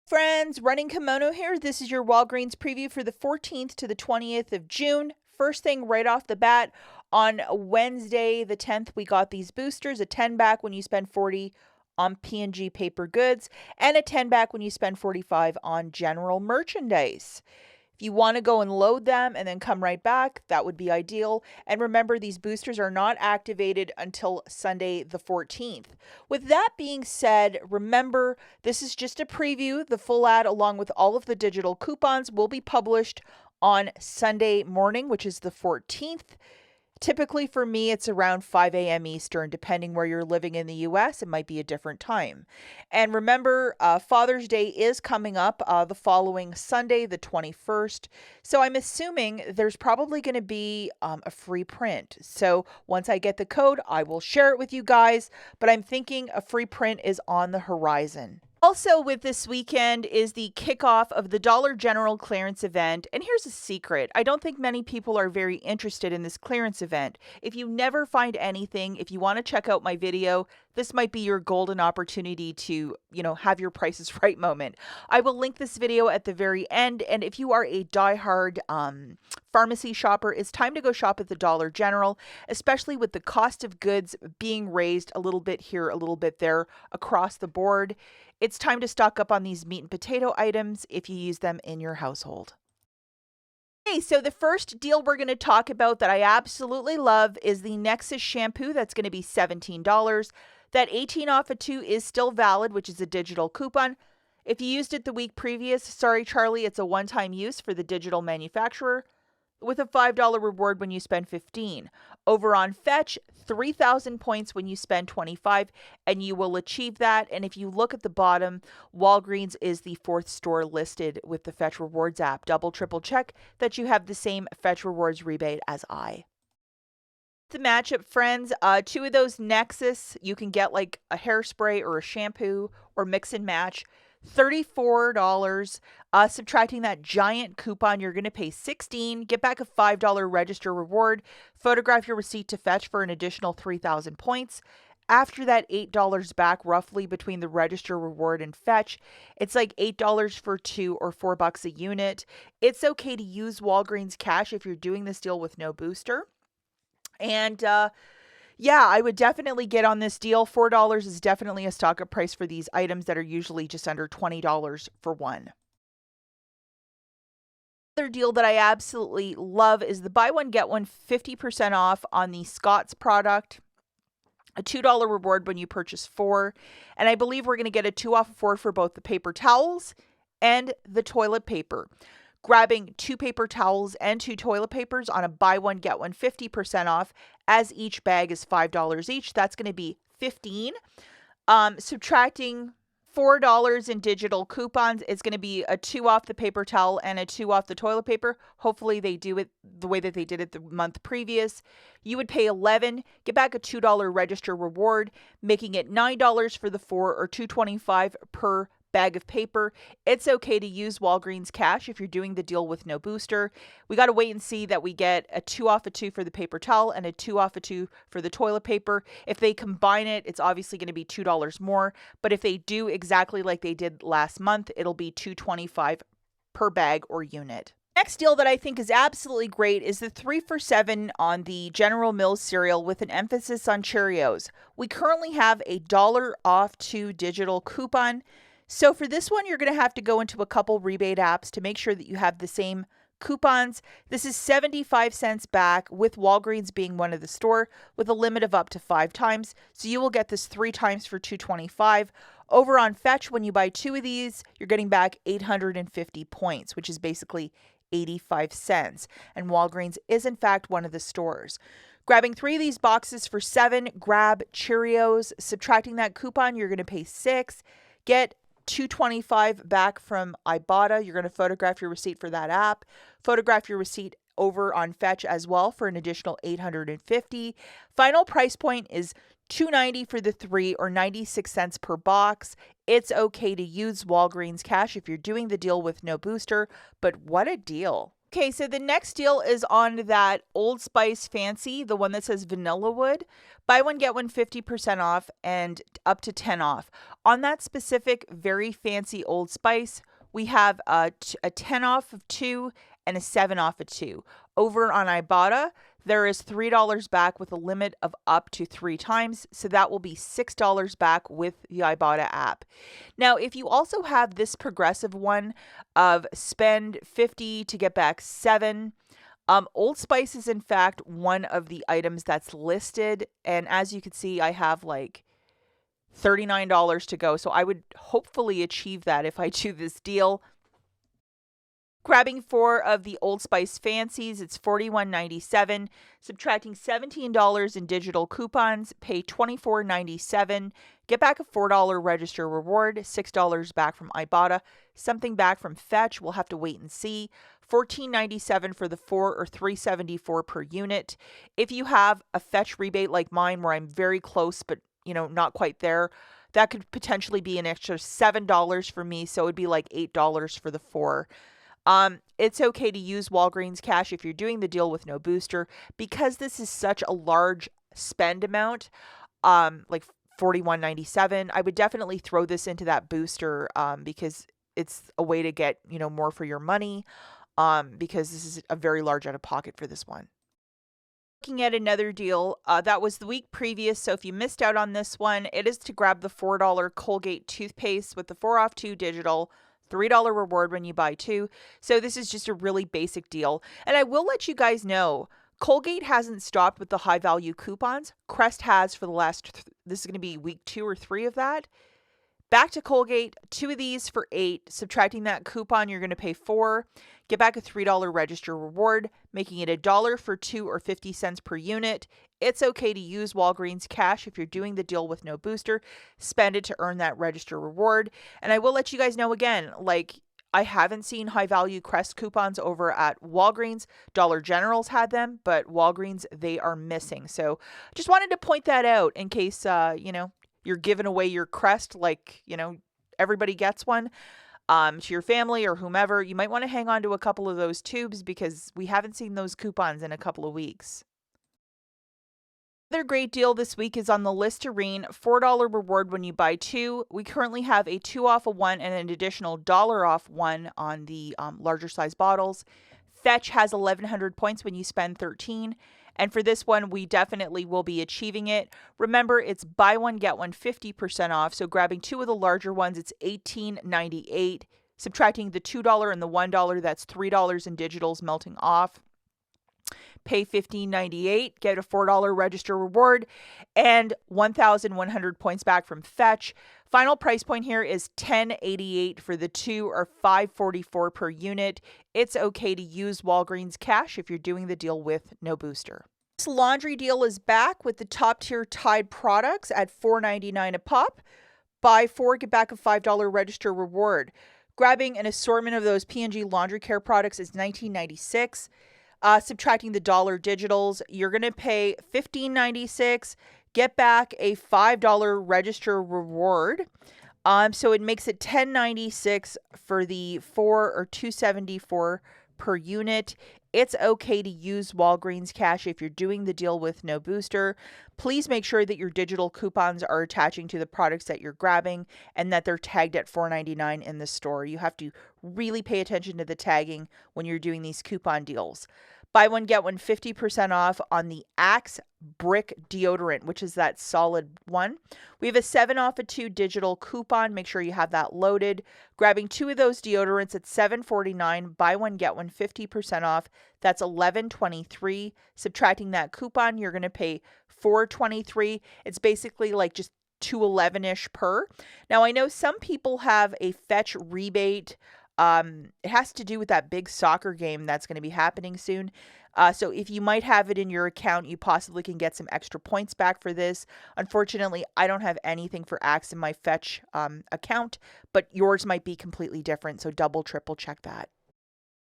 Friends, Running Kimono here. This is your Walgreens preview for the 14th to the 20th of June. First thing right off the bat, on Wednesday the 10th, we got these boosters, a 10 back when you spend 40 on P&G paper goods, and a 10 back when you spend 45 on general merchandise. If you want to go and load them and then come right back, that would be ideal. And remember, these boosters are not activated until Sunday the 14th. With that being said, remember, this is just a preview. The full ad, along with all of the digital coupons, will be published on Sunday morning, which is the 14th. Typically for me, it's around 5 a.m. Eastern, depending where you're living in the U.S. It might be a different time. And remember, Father's Day is coming up the following Sunday, the 21st. So I'm assuming there's probably going to be a free print. So once I get the code, I will share it with you guys. But I'm thinking a free print is on the horizon. Also with this weekend is the kickoff of the Dollar General clearance event. And here's a secret. I don't think many people are very interested in this clearance event. If you never find anything, if you want to check out my video, this might be your golden opportunity to, have your prices right moment. I will link this video at the very end. And if you are a diehard pharmacy shopper, it's time to go shop at the Dollar General, especially with the cost of goods being raised a little bit here, a little bit there across the board. It's time to stock up on these meat and potato items if you use them in your household. Okay, so the first deal we're going to talk about that I absolutely love is the Nexxus shampoo. That's going to be $17. That 18 off of 2 is still valid, which is a digital coupon. If you used it the week previous, sorry, Charlie, it's a one-time use for the digital manufacturer, with a $5 reward when you spend $15. Over on Fetch, 3,000 points when you spend $25, and you will achieve that. And if you look at the bottom, Walgreens is the 4th store listed with the Fetch Rewards app. Double, triple check that you have the same Fetch Rewards rebate as I. The matchup, friends, 2 of those Nexxus, you can get like a hairspray or a shampoo or mix and match. $34. Subtracting that giant coupon, you're going to pay $16. Get back a $5 register reward. Photograph your receipt to Fetch for an additional 3,000 points. After that $8 back, roughly between the register reward and Fetch, it's like $8 for 2 or $4 a unit. It's okay to use Walgreens cash if you're doing this deal with no booster. And yeah, I would definitely get on this deal. $4 is definitely a stock-up price for these items that are usually just under $20 for one. Another deal that I absolutely love is the buy one, get one 50% off on the Scott's product. A $2 reward when you purchase 4. And I believe we're going to get a 2 off of 4 for both the paper towels and the toilet paper. Grabbing 2 paper towels and 2 toilet papers on a buy one, get one 50% off, as each bag is $5 each. That's going to be $15. Subtracting $4 in digital coupons is going to be a 2 off the paper towel and a 2 off the toilet paper. Hopefully they do it the way that they did it the month previous. You would pay $11, get back a $2 register reward, making it $9 for the 4 or $2.25 per bag of paper. It's okay to use Walgreens cash if you're doing the deal with no booster. We got to wait and see that we get a 2 off of 2 for the paper towel and a 2 off of 2 for the toilet paper. If they combine it, it's obviously going to be $2 more. But if they do exactly like they did last month, it'll be $2.25 per bag or unit. Next deal that I think is absolutely great is the 3 for $7 on the General Mills cereal with an emphasis on Cheerios. We currently have a $1 off 2 digital coupon. So for this one, you're going to have to go into a couple rebate apps to make sure that you have the same coupons. This is 75 cents back, with Walgreens being one of the store, with a limit of up to 5 times. So you will get this 3 times for $2.25. Over on Fetch, when you buy 2 of these, you're getting back 850 points, which is basically 85 cents. And Walgreens is in fact one of the stores. Grabbing 3 of these boxes for $7, grab Cheerios. Subtracting that coupon, you're going to pay $6. Get $2.25 back from IBOTTA. You're going to photograph your receipt for that app. Photograph your receipt over on Fetch as well for an additional $850. Final price point is $2.90 for the 3 or 96 cents per box. It's okay to use Walgreens cash if you're doing the deal with no booster, but what a deal. Okay, so the next deal is on that Old Spice Fancy, the one that says Vanilla Wood. Buy one, get one 50% off and up to 10 off. On that specific very fancy Old Spice, we have a 10 off of 2 and a 7 off of 2. Over on IBOTTA, there is $3 back with a limit of up to 3 times. So that will be $6 back with the IBOTTA app. Now, if you also have this progressive one of spend 50 to get back 7, Old Spice is in fact one of the items that's listed. And as you can see, I have like $39 to go. So I would hopefully achieve that if I do this deal. Grabbing 4 of the Old Spice Fancies, it's $41.97. Subtracting $17 in digital coupons, pay $24.97. Get back a $4 register reward, $6 back from IBOTTA, something back from Fetch. We'll have to wait and see. $14.97 for the 4 or $3.74 per unit. If you have a Fetch rebate like mine where I'm very close but not quite there, that could potentially be an extra $7 for me. So it would be like $8 for the 4. It's okay to use Walgreens cash if you're doing the deal with no booster because this is such a large spend amount, like $41.97. I would definitely throw this into that booster because it's a way to get more for your money because this is a very large out of pocket for this one. Looking at another deal that was the week previous, so if you missed out on this one, it is to grab the $4 Colgate toothpaste with the 4 off 2 digital. $3 reward when you buy 2. So this is just a really basic deal. And I will let you guys know, Colgate hasn't stopped with the high value coupons. Crest has for the last, this is going to be week 2 or 3 of that. Back to Colgate, 2 of these for 8. Subtracting that coupon, you're going to pay 4. Get back a $3 register reward, making it $1 for 2 or 50 cents per unit. It's okay to use Walgreens cash if you're doing the deal with no booster. Spend it to earn that register reward. And I will let you guys know again, like I haven't seen high value Crest coupons over at Walgreens. Dollar General's had them, but Walgreens, they are missing. So just wanted to point that out in case, you're giving away your Crest like, everybody gets one to your family or whomever. You might want to hang on to a couple of those tubes because we haven't seen those coupons in a couple of weeks. Another great deal this week is on the Listerine, $4 reward when you buy 2. We currently have a 2 off of 1 and an additional $1 off 1 on the larger size bottles. Fetch has 1,100 points when you spend 13. And for this one, we definitely will be achieving it. Remember, it's buy one, get one 50% off. So grabbing 2 of the larger ones, it's $18.98. Subtracting the $2 and the $1, that's $3 in digitals melting off. Pay $15.98, get a $4 register reward, and 1,100 points back from Fetch. Final price point here is $10.88 for the 2 or $5.44 per unit. It's okay to use Walgreens cash if you're doing the deal with no booster. This laundry deal is back with the top tier Tide products at $4.99 a pop. Buy 4, get back a $5 register reward. Grabbing an assortment of those P&G laundry care products is $19.96. Subtracting the dollar digitals, you're going to pay $15.96, get back a $5 register reward. So it makes it $10.96 for the 4 or $2.74 per unit. It's okay to use Walgreens cash if you're doing the deal with no booster. Please make sure that your digital coupons are attaching to the products that you're grabbing and that they're tagged at $4.99 in the store. You have to really pay attention to the tagging when you're doing these coupon deals. Buy one, get one 50% off on the Axe Brick deodorant, which is that solid one. We have a 7 off of 2 digital coupon. Make sure you have that loaded. Grabbing 2 of those deodorants at $7.49. Buy one, get one 50% off. That's $11.23. Subtracting that coupon, you're going to pay $4.23. It's basically like just $2.11-ish per. Now, I know some people have a Fetch rebate. It has to do with that big soccer game that's going to be happening soon. So if you might have it in your account, you possibly can get some extra points back for this. Unfortunately, I don't have anything for Axe in my Fetch account, but yours might be completely different. So double, triple check that.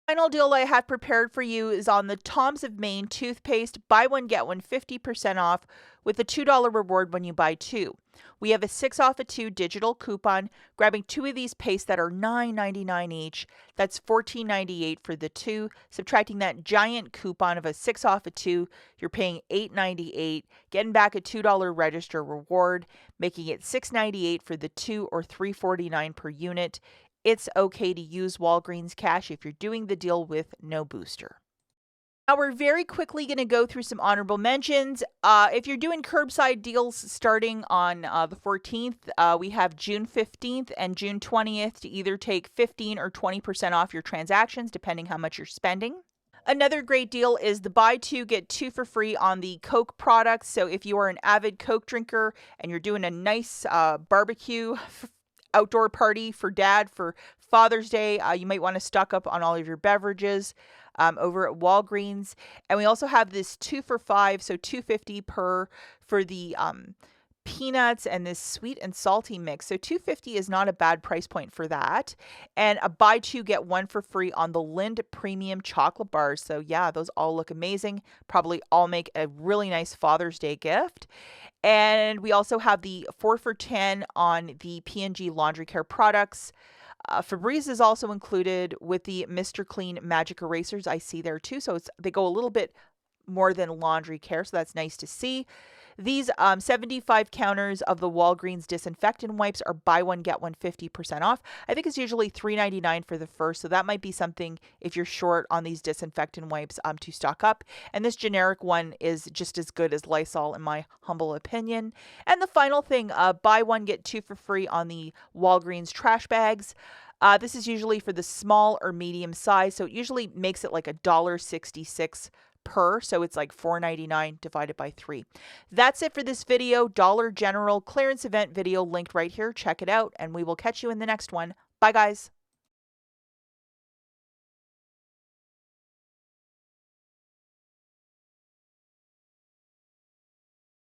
Final deal I have prepared for you is on the Tom's of Maine toothpaste. Buy one, get one 50% off with a $2 reward when you buy two. We have a 6 off of 2 digital coupon. Grabbing two of these pastes that are $9.99 each, that's $14.98 for the two. Subtracting that giant coupon of a 6 off of 2, you're paying $8.98. Getting back a $2 register reward, making it $6.98 for the two or $3.49 per unit. It's okay to use Walgreens cash if you're doing the deal with no booster. Now we're very quickly going to go through some honorable mentions. If you're doing curbside deals starting on the 14th, we have June 15th and June 20th to either take 15 or 20% off your transactions, depending how much you're spending. Another great deal is the buy two, get two for free on the Coke products. So if you are an avid Coke drinker and you're doing a nice barbecue outdoor party for dad for Father's Day, you might want to stock up on all of your beverages over at Walgreens. And we also have this 2 for $5, so $2.50 per for the peanuts and this sweet and salty mix. So $2.50 is not a bad price point for that. And a buy two, get one for free on the Lind premium chocolate bars. So yeah, those all look amazing. Probably all make a really nice Father's Day gift. And we also have the 4 for $10 on the P&G laundry care products. Febreze is also included with the Mr. Clean Magic Erasers. I see there too. So they go a little bit more than laundry care. So that's nice to see. These 75 counters of the Walgreens disinfectant wipes are buy one, get one 50% off. I think it's usually $3.99 for the first. So that might be something if you're short on these disinfectant wipes to stock up. And this generic one is just as good as Lysol in my humble opinion. And the final thing, buy one, get two for free on the Walgreens trash bags. This is usually for the small or medium size. So it usually makes it like $1.66 per, so it's like $4.99 divided by 3. That's it for this video. Dollar General clearance event video linked right here. Check it out, and we will catch you in the next one. Bye, guys.